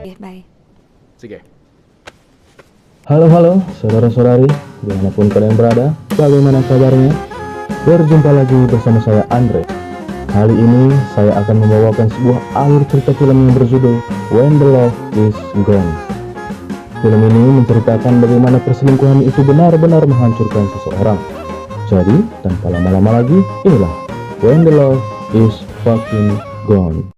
Bye. Sige. Halo saudara-saudari, dimanapun kalian berada, bagaimana kabarnya? Berjumpa lagi bersama saya Andre. Kali ini saya akan membawakan sebuah alur cerita film yang berjudul When the Love is Gone. Film ini menceritakan bagaimana perselingkuhan itu benar-benar menghancurkan seseorang. Jadi, tanpa lama-lama lagi, inilah When the Love is Fucking Gone.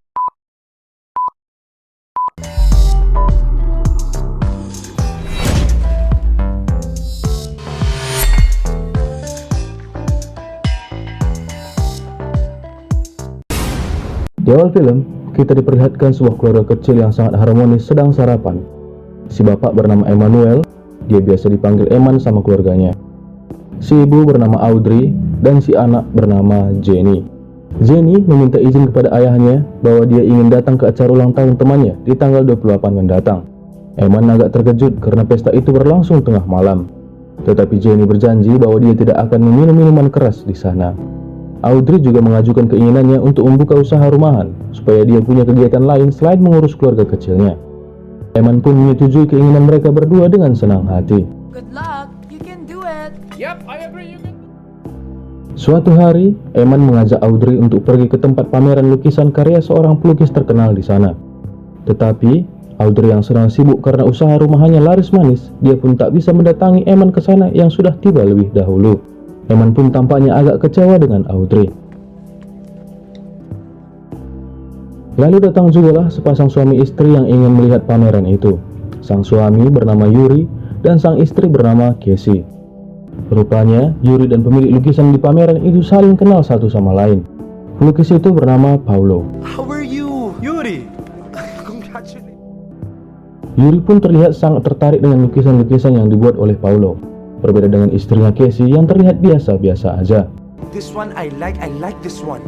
Di awal film, kita diperlihatkan sebuah keluarga kecil yang sangat harmonis sedang sarapan. Si bapak bernama Emmanuel, dia biasa dipanggil Eman sama keluarganya. Si ibu bernama Audrey, dan si anak bernama Jenny. Jenny meminta izin kepada ayahnya bahwa dia ingin datang ke acara ulang tahun temannya di tanggal 28 mendatang. Eman agak terkejut karena pesta itu berlangsung tengah malam. Tetapi Jenny berjanji bahwa dia tidak akan meminum minuman keras di sana. Audrey juga mengajukan keinginannya untuk membuka usaha rumahan supaya dia punya kegiatan lain selain mengurus keluarga kecilnya. Eman pun menyetujui keinginan mereka berdua dengan senang hati. Good luck. You can do it. Yep, I agree you can. Suatu hari, Eman mengajak Audrey untuk pergi ke tempat pameran lukisan karya seorang pelukis terkenal di sana. Tetapi, Audrey yang sedang sibuk karena usaha rumahannya laris manis, dia pun tak bisa mendatangi Eman ke sana yang sudah tiba lebih dahulu. Eman pun tampaknya agak kecewa dengan Audrey. Lalu datang jugalah sepasang suami istri yang ingin melihat pameran itu. Sang suami bernama Yuri dan sang istri bernama Casey. Rupanya Yuri dan pemilik lukisan di pameran itu saling kenal satu sama lain. Pelukis itu bernama Paulo. How are you, Yuri? Congratulations. Yuri pun terlihat sangat tertarik dengan lukisan-lukisan yang dibuat oleh Paulo. Berbeda dengan istrinya Casey yang terlihat biasa-biasa aja. This one I like this one.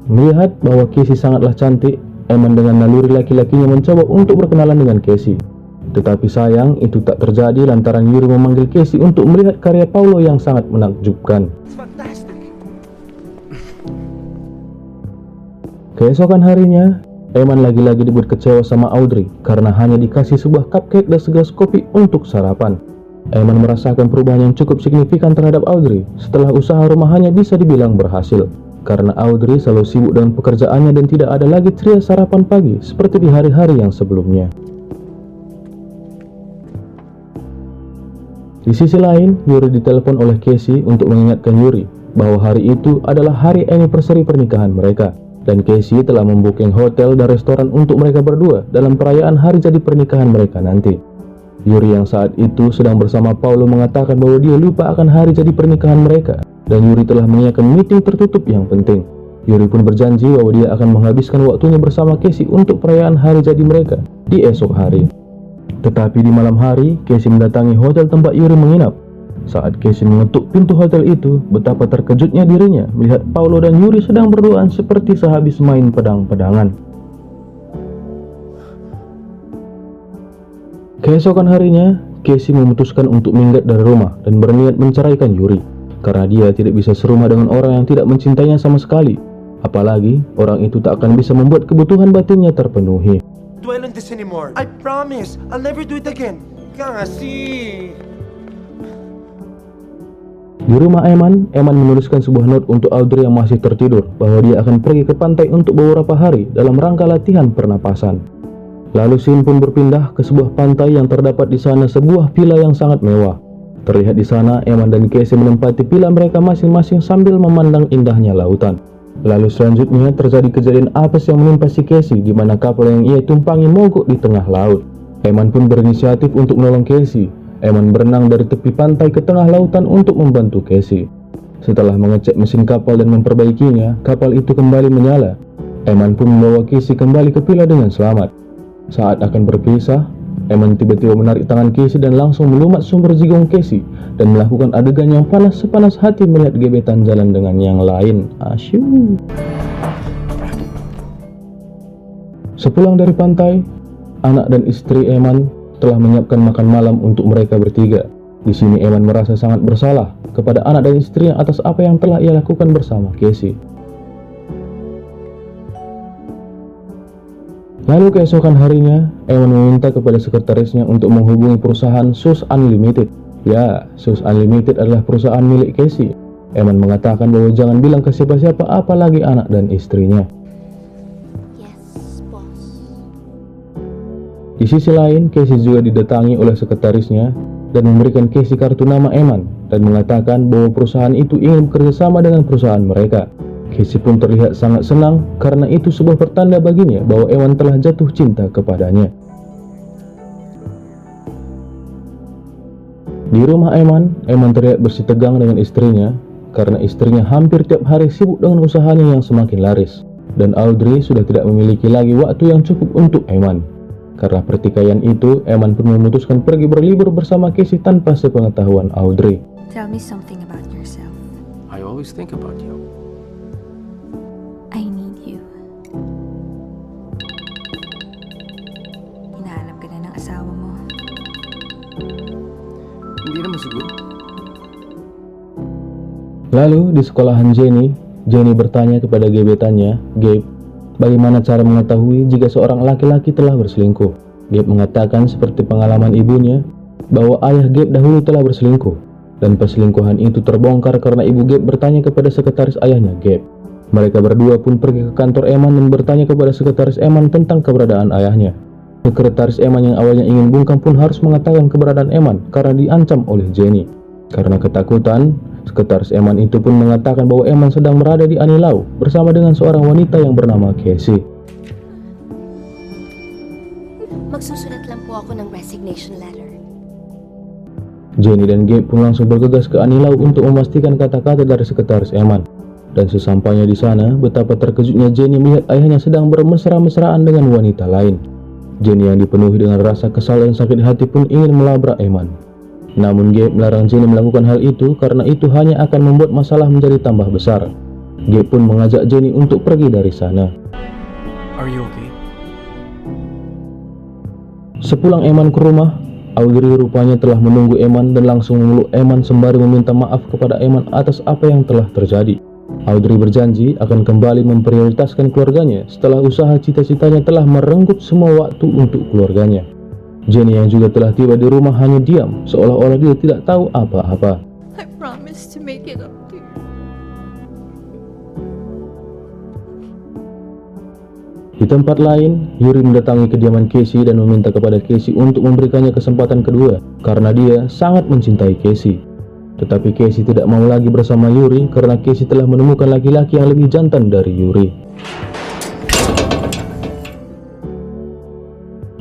Melihat bahwa Casey sangatlah cantik, Eman dengan naluri laki-lakinya mencoba untuk berkenalan dengan Casey. Tetapi sayang itu tak terjadi lantaran Yuri memanggil Casey untuk melihat karya Paulo yang sangat menakjubkan. It's fantastic. Keesokan harinya, Eman lagi-lagi dibuat kecewa sama Audrey karena hanya dikasih sebuah cupcake dan segelas kopi untuk sarapan. Eman merasakan perubahan yang cukup signifikan terhadap Audrey setelah usaha rumahannya bisa dibilang berhasil. Karena Audrey selalu sibuk dengan pekerjaannya dan tidak ada lagi ceria sarapan pagi seperti di hari-hari yang sebelumnya. Di sisi lain, Yuri ditelepon oleh Casey untuk mengingatkan Yuri bahwa hari itu adalah hari anniversary pernikahan mereka. Dan Casey telah membooking hotel dan restoran untuk mereka berdua dalam perayaan hari jadi pernikahan mereka nanti. Yuri yang saat itu sedang bersama Paulo mengatakan bahwa dia lupa akan hari jadi pernikahan mereka. Dan Yuri telah menyiapkan meeting tertutup yang penting. Yuri pun berjanji bahwa dia akan menghabiskan waktunya bersama Casey untuk perayaan hari jadi mereka di esok hari. Tetapi di malam hari, Casey mendatangi hotel tempat Yuri menginap. Saat Casey mengetuk pintu hotel itu, betapa terkejutnya dirinya melihat Paulo dan Yuri sedang berduaan seperti sehabis main pedang-pedangan. Keesokan harinya, Casey memutuskan untuk minggat dari rumah dan berniat menceraikan Yuri karena dia tidak bisa serumah dengan orang yang tidak mencintainya sama sekali. Apalagi, orang itu tak akan bisa membuat kebutuhan batinnya terpenuhi. Dwell on this anymore. I promise, I'll never do it again. Kasi. Di rumah Eman menuliskan sebuah note untuk Audrey yang masih tertidur bahwa dia akan pergi ke pantai untuk beberapa hari dalam rangka latihan pernapasan. Lalu scene pun berpindah ke sebuah pantai yang terdapat di sana sebuah villa yang sangat mewah. Terlihat di sana Eman dan Casey menempati villa mereka masing-masing sambil memandang indahnya lautan. Lalu selanjutnya terjadi kejadian apes yang menimpa si Casey di mana kapal yang ia tumpangi mogok di tengah laut. Eman pun berinisiatif untuk menolong Casey. Eman berenang dari tepi pantai ke tengah lautan untuk membantu Casey. Setelah mengecek mesin kapal dan memperbaikinya, kapal itu kembali menyala. Eman pun membawa Casey kembali ke villa dengan selamat. Saat akan berpisah, Eman tiba-tiba menarik tangan Casey dan langsung melumat sumber jigong Casey dan melakukan adegan yang panas sepanas hati melihat gebetan jalan dengan yang lain. Asyuh. Sepulang dari pantai, anak dan istri Eman telah menyiapkan makan malam untuk mereka bertiga. Di sini Eman merasa sangat bersalah kepada anak dan istrinya atas apa yang telah ia lakukan bersama Casey. Lalu keesokan harinya, Eman meminta kepada sekretarisnya untuk menghubungi perusahaan SUS Unlimited. Ya, SUS Unlimited adalah perusahaan milik Casey. Eman mengatakan bahwa jangan bilang ke siapa-siapa, apalagi anak dan istrinya. Yes, boss. Di sisi lain, Casey juga didatangi oleh sekretarisnya dan memberikan Casey kartu nama Eman dan mengatakan bahwa perusahaan itu ingin bekerja sama dengan perusahaan mereka. Casey pun terlihat sangat senang karena itu sebuah pertanda baginya bahwa Eman telah jatuh cinta kepadanya. Di rumah Eman terlihat bersih tegang dengan istrinya karena istrinya hampir tiap hari sibuk dengan usahanya yang semakin laris. Dan Audrey sudah tidak memiliki lagi waktu yang cukup untuk Eman. Karena pertikaian itu, Eman pun memutuskan pergi berlibur bersama Casey tanpa sepengetahuan Audrey. Tell me something about yourself. I always think about you. I need you. Hinahanap ka na ng asawa mo. Hindi naman siguro. Lalu di sekolahan Jenny bertanya kepada gebetannya, Gabe, bagaimana cara mengetahui jika seorang laki-laki telah berselingkuh. Gabe mengatakan seperti pengalaman ibunya, bahwa ayah Gabe dahulu telah berselingkuh. Dan perselingkuhan itu terbongkar karena ibu Gabe bertanya kepada sekretaris ayahnya, Gabe. Mereka berdua pun pergi ke kantor Eman dan bertanya kepada sekretaris Eman tentang keberadaan ayahnya. Sekretaris Eman yang awalnya ingin bungkam pun harus mengatakan keberadaan Eman karena diancam oleh Jenny. Karena ketakutan, sekretaris Eman itu pun mengatakan bahwa Eman sedang berada di Anilau bersama dengan seorang wanita yang bernama Casey. Magsusulat lang po ako ng resignation letter. Jenny dan Gabe pun langsung bergegas ke Anilau untuk memastikan kata-kata dari sekretaris Eman. Dan sesampainya di sana, betapa terkejutnya Jenny melihat ayahnya sedang bermesra-mesraan dengan wanita lain. Jenny yang dipenuhi dengan rasa kesal dan sakit hati pun ingin melabrak Eman. Namun Gabe melarang Jenny melakukan hal itu karena itu hanya akan membuat masalah menjadi tambah besar. Gabe pun mengajak Jenny untuk pergi dari sana. Are you okay? Sepulang Eman ke rumah, Audrey rupanya telah menunggu Eman dan langsung memeluk Eman sembari meminta maaf kepada Eman atas apa yang telah terjadi. Audrey berjanji akan kembali memprioritaskan keluarganya setelah usaha cita-citanya telah merenggut semua waktu untuk keluarganya. Jenny yang juga telah tiba di rumah hanya diam, seolah-olah dia tidak tahu apa-apa. I promise to make it up to you. Di tempat lain, Yuri mendatangi kediaman Casey dan meminta kepada Casey untuk memberikannya kesempatan kedua karena dia sangat mencintai Casey. Tetapi Casey tidak mau lagi bersama Yuri karena Casey telah menemukan laki-laki yang lebih jantan dari Yuri.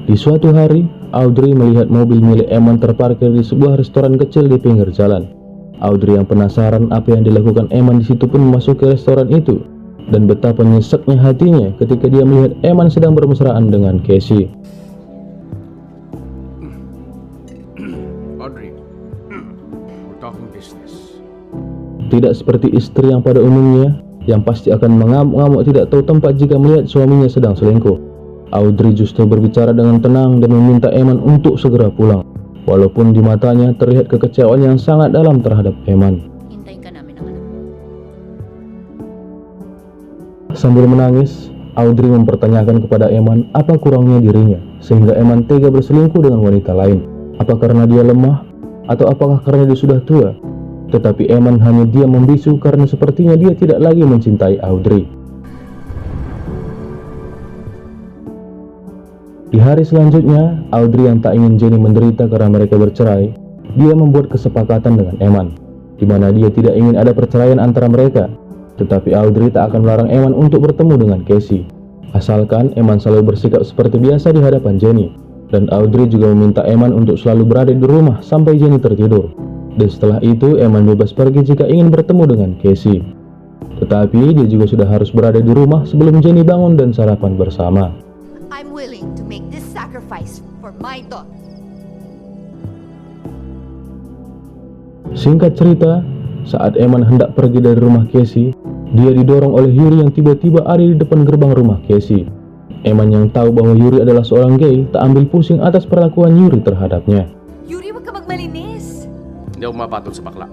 Di suatu hari, Audrey melihat mobil milik Eman terparkir di sebuah restoran kecil di pinggir jalan. Audrey yang penasaran apa yang dilakukan Eman di situ pun memasuki restoran itu. Dan betapa nyeseknya hatinya ketika dia melihat Eman sedang bermesraan dengan Casey. Audrey, we're talking business. Tidak seperti istri yang pada umumnya, yang pasti akan mengamuk-ngamuk tidak tahu tempat jika melihat suaminya sedang selingkuh. Audrey justru berbicara dengan tenang dan meminta Eman untuk segera pulang. Walaupun di matanya terlihat kekecewaan yang sangat dalam terhadap Eman. Hintayin ka namin ng anak. Sambil menangis, Audrey mempertanyakan kepada Eman apa kurangnya dirinya sehingga Eman tega berselingkuh dengan wanita lain. Apa karena dia lemah? Atau apakah karena dia sudah tua? Tetapi Eman hanya diam membisu karena sepertinya dia tidak lagi mencintai Audrey. Di hari selanjutnya, Audrey yang tak ingin Jenny menderita karena mereka bercerai, dia membuat kesepakatan dengan Eman, di mana dia tidak ingin ada perceraian antara mereka. Tetapi Audrey tak akan melarang Eman untuk bertemu dengan Casey, asalkan Eman selalu bersikap seperti biasa di hadapan Jenny. Dan Audrey juga meminta Eman untuk selalu berada di rumah sampai Jenny tertidur. Dan setelah itu Eman bebas pergi jika ingin bertemu dengan Casey. Tetapi dia juga sudah harus berada di rumah sebelum Jenny bangun dan sarapan bersama. I'm willing to make this sacrifice for my daughter. Singkat cerita, saat Eman hendak pergi dari rumah Casey, dia didorong oleh Yuri yang tiba-tiba ada di depan gerbang rumah Casey. Eman yang tahu bahwa Yuri adalah seorang gay tak ambil pusing atas perlakuan Yuri terhadapnya. Yuri, wag ka magmalinis. Hindi ako mapatol sa bakla.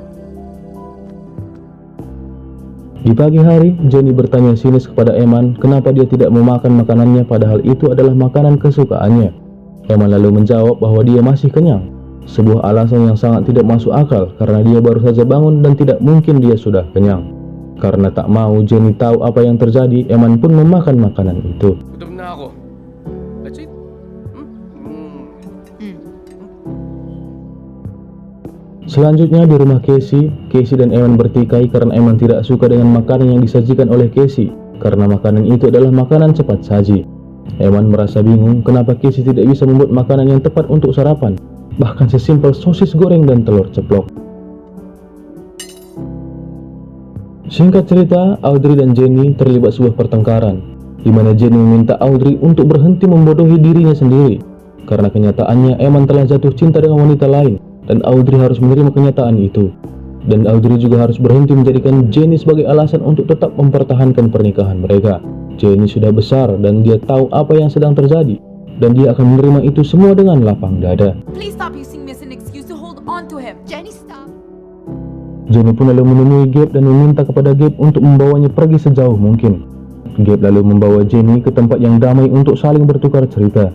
Di pagi hari, Jenny bertanya sinis kepada Eman kenapa dia tidak memakan makanannya padahal itu adalah makanan kesukaannya. Eman lalu menjawab bahwa dia masih kenyang. Sebuah alasan yang sangat tidak masuk akal karena dia baru saja bangun dan tidak mungkin dia sudah kenyang. Karena tak mau Jenny tahu apa yang terjadi, Eman pun memakan makanan itu. Gutom na ako. That's it. Selanjutnya di rumah Casey dan Eman bertikai karena Eman tidak suka dengan makanan yang disajikan oleh Casey karena makanan itu adalah makanan cepat saji. Eman merasa bingung kenapa Casey tidak bisa membuat makanan yang tepat untuk sarapan, bahkan sesimpel sosis goreng dan telur ceplok. Singkat cerita, Audrey dan Jenny terlibat sebuah pertengkaran, di mana Jenny meminta Audrey untuk berhenti membodohi dirinya sendiri, karena kenyataannya Eman telah jatuh cinta dengan wanita lain, dan Audrey harus menerima kenyataan itu. Dan Audrey juga harus berhenti menjadikan Jenny sebagai alasan untuk tetap mempertahankan pernikahan mereka. Jenny sudah besar dan dia tahu apa yang sedang terjadi, dan dia akan menerima itu semua dengan lapang dada. Please stop using me as an excuse to hold on to him. Jenny, stop. Jenny pun lalu menemui Gabe dan meminta kepada Gabe untuk membawanya pergi sejauh mungkin. Gabe lalu membawa Jenny ke tempat yang damai untuk saling bertukar cerita.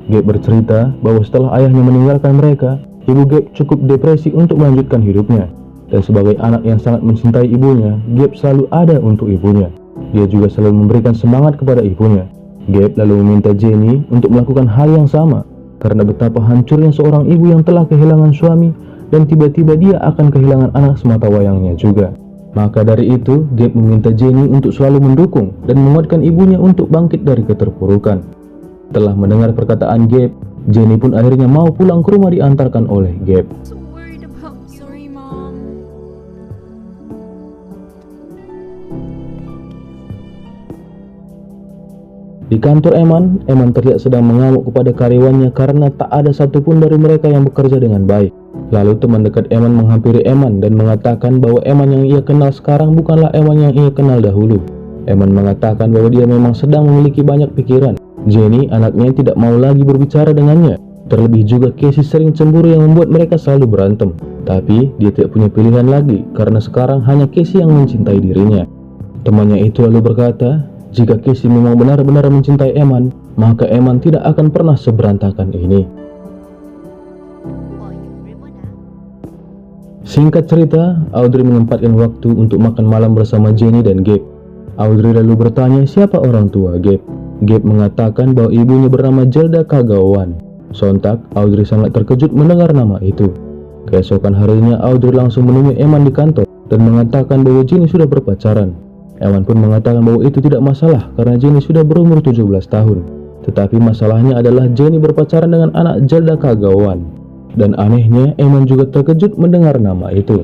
Gabe bercerita bahwa setelah ayahnya meninggalkan mereka, ibu Gabe cukup depresi untuk melanjutkan hidupnya. Dan sebagai anak yang sangat mencintai ibunya, Gabe selalu ada untuk ibunya. Dia juga selalu memberikan semangat kepada ibunya. Gabe lalu meminta Jenny untuk melakukan hal yang sama, karena betapa hancurnya seorang ibu yang telah kehilangan suami dan tiba-tiba dia akan kehilangan anak semata wayangnya juga. Maka dari itu, Gabe meminta Jenny untuk selalu mendukung dan menguatkan ibunya untuk bangkit dari keterpurukan. Setelah mendengar perkataan Gabe, Jenny pun akhirnya mau pulang ke rumah diantarkan oleh Gabe. So worried about me. Sorry, Mom. Di kantor Eman terlihat sedang mengamuk kepada karyawannya karena tak ada satupun dari mereka yang bekerja dengan baik. Lalu teman dekat Eman menghampiri Eman dan mengatakan bahwa Eman yang ia kenal sekarang bukanlah Eman yang ia kenal dahulu. Eman mengatakan bahwa dia memang sedang memiliki banyak pikiran. Jenny, anaknya, tidak mau lagi berbicara dengannya. Terlebih juga Casey sering cemburu yang membuat mereka selalu berantem. Tapi dia tidak punya pilihan lagi karena sekarang hanya Casey yang mencintai dirinya. Temannya itu lalu berkata, jika Casey memang benar-benar mencintai Eman, maka Eman tidak akan pernah seberantakan ini. Oh, you ribbon, ah? Singkat cerita, Audrey menyempatkan waktu untuk makan malam bersama Jenny dan Gabe. Audrey lalu bertanya siapa orang tua Gabe. Gabe mengatakan bahwa ibunya bernama Zelda Kagawan. Sontak, Audrey sangat terkejut mendengar nama itu. Keesokan harinya, Audrey langsung menemui Eman di kantor dan mengatakan bahwa Jenny sudah berpacaran. Eman pun mengatakan bahwa itu tidak masalah karena Jenny sudah berumur 17 tahun. Tetapi masalahnya adalah Jenny berpacaran dengan anak Zelda Kagawan. Dan anehnya, Eman juga terkejut mendengar nama itu.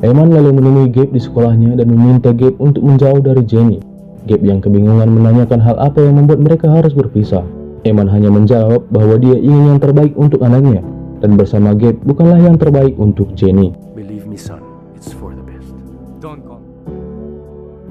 Eman lalu menemui Gabe di sekolahnya dan meminta Gabe untuk menjauh dari Jenny. Gabe yang kebingungan menanyakan hal apa yang membuat mereka harus berpisah. Eman hanya menjawab bahwa dia ingin yang terbaik untuk anaknya, dan bersama Gabe bukanlah yang terbaik untuk Jenny. Believe me, son. It's for the best. Don't call.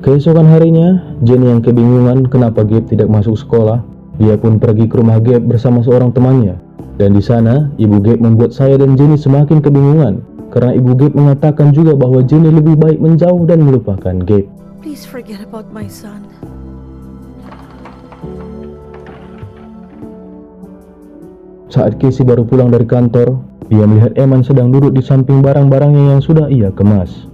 Keesokan harinya, Jenny yang kebingungan kenapa Gabe tidak masuk sekolah, dia pun pergi ke rumah Gabe bersama seorang temannya. Dan di sana, ibu Gabe membuat saya dan Jenny semakin kebingungan, karena ibu Gabe mengatakan juga bahwa Jenny lebih baik menjauh dan melupakan Gabe. Please forget about my son. Saat Casey baru pulang dari kantor, dia melihat Eman sedang duduk di samping barang-barangnya yang sudah ia kemas.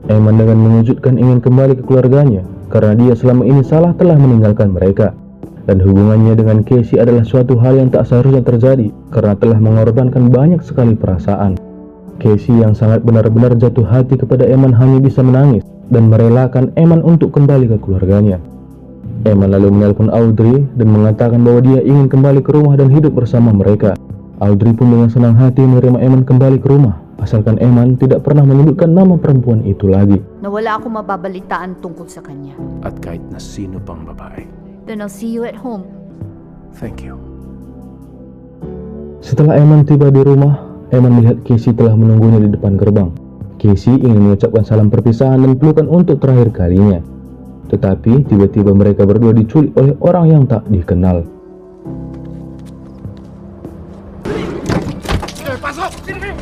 Eman dengan mengejutkan ingin kembali ke keluarganya, karena dia selama ini salah telah meninggalkan mereka. Dan hubungannya dengan Casey adalah suatu hal yang tak seharusnya terjadi, karena telah mengorbankan banyak sekali perasaan. Casey yang sangat benar-benar jatuh hati kepada Eman hanya bisa menangis dan merelakan Eman untuk kembali ke keluarganya. Eman lalu menelpon Audrey dan mengatakan bahwa dia ingin kembali ke rumah dan hidup bersama mereka. Audrey pun dengan senang hati menerima Eman kembali ke rumah, asalkan Eman tidak pernah menyebutkan nama perempuan itu lagi. Na wala akong mababalitaan tungkol sa kanya. At kahit na sino pang babae. Then I'll see you at home. Thank you. Setelah Eman tiba di rumah, Eman melihat Casey telah menunggunya di depan gerbang. Casey ingin mengucapkan salam perpisahan dan pelukan untuk terakhir kalinya. Tetapi tiba-tiba mereka berdua diculik oleh orang yang tak dikenal. Pasok! Sini!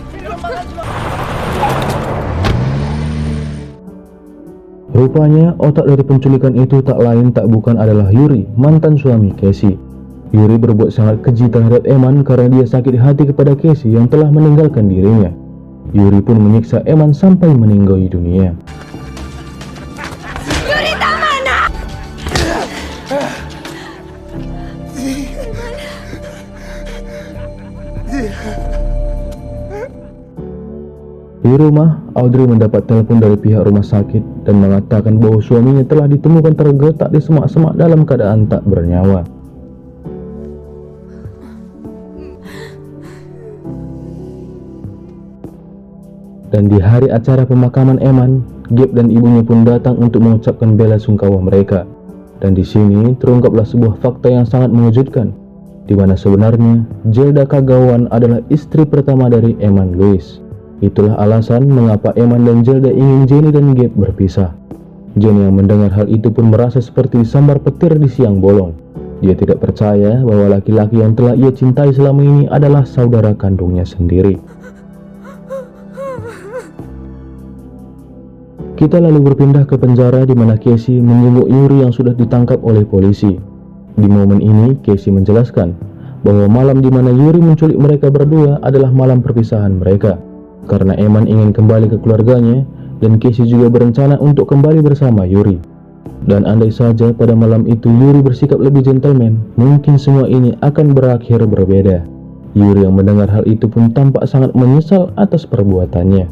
Rupanya otak dari penculikan itu tak lain tak bukan adalah Yuri, mantan suami Casey. Yuri berbuat sangat keji terhadap Eman karena dia sakit hati kepada Casey yang telah meninggalkan dirinya. Yuri pun menyiksa Eman sampai meninggal dunia. Di rumah, Audrey mendapat telepon dari pihak rumah sakit dan mengatakan bahwa suaminya telah ditemukan tergeletak di semak-semak dalam keadaan tak bernyawa. Dan di hari acara pemakaman Eman, Gabe dan ibunya pun datang untuk mengucapkan bela sungkawa mereka. Dan di sini terungkaplah sebuah fakta yang sangat mengejutkan, di mana sebenarnya Zelda Kagawan adalah istri pertama dari Eman Lewis. Itulah alasan mengapa Eman dan Zelda ingin Jenny dan Gabe berpisah. Jenny yang mendengar hal itu pun merasa seperti disambar petir di siang bolong. Dia tidak percaya bahwa laki-laki yang telah ia cintai selama ini adalah saudara kandungnya sendiri. Kita lalu berpindah ke penjara di mana Casey menjenguk Yuri yang sudah ditangkap oleh polisi. Di momen ini, Casey menjelaskan bahwa malam di mana Yuri menculik mereka berdua adalah malam perpisahan mereka. Karena Eman ingin kembali ke keluarganya dan Casey juga berencana untuk kembali bersama Yuri. Dan andai saja pada malam itu Yuri bersikap lebih gentleman, mungkin semua ini akan berakhir berbeda. Yuri yang mendengar hal itu pun tampak sangat menyesal atas perbuatannya.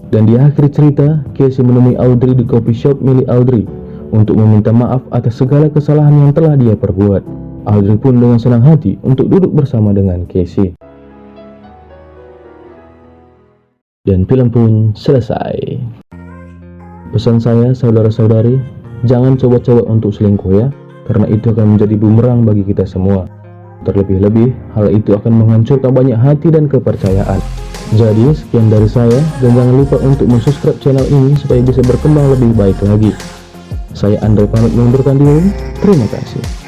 Dan di akhir cerita, Casey menemui Audrey di coffee shop milik Audrey untuk meminta maaf atas segala kesalahan yang telah dia perbuat. Audrey pun dengan senang hati untuk duduk bersama dengan Casey. Dan film pun selesai. Pesan saya, saudara-saudari, jangan coba-coba untuk selingkuh ya, karena itu akan menjadi bumerang bagi kita semua. Terlebih-lebih, hal itu akan menghancurkan banyak hati dan kepercayaan. Jadi, sekian dari saya, dan jangan lupa untuk subscribe channel ini supaya bisa berkembang lebih baik lagi. Saya Andre pamit mengundurkan diri. Terima kasih.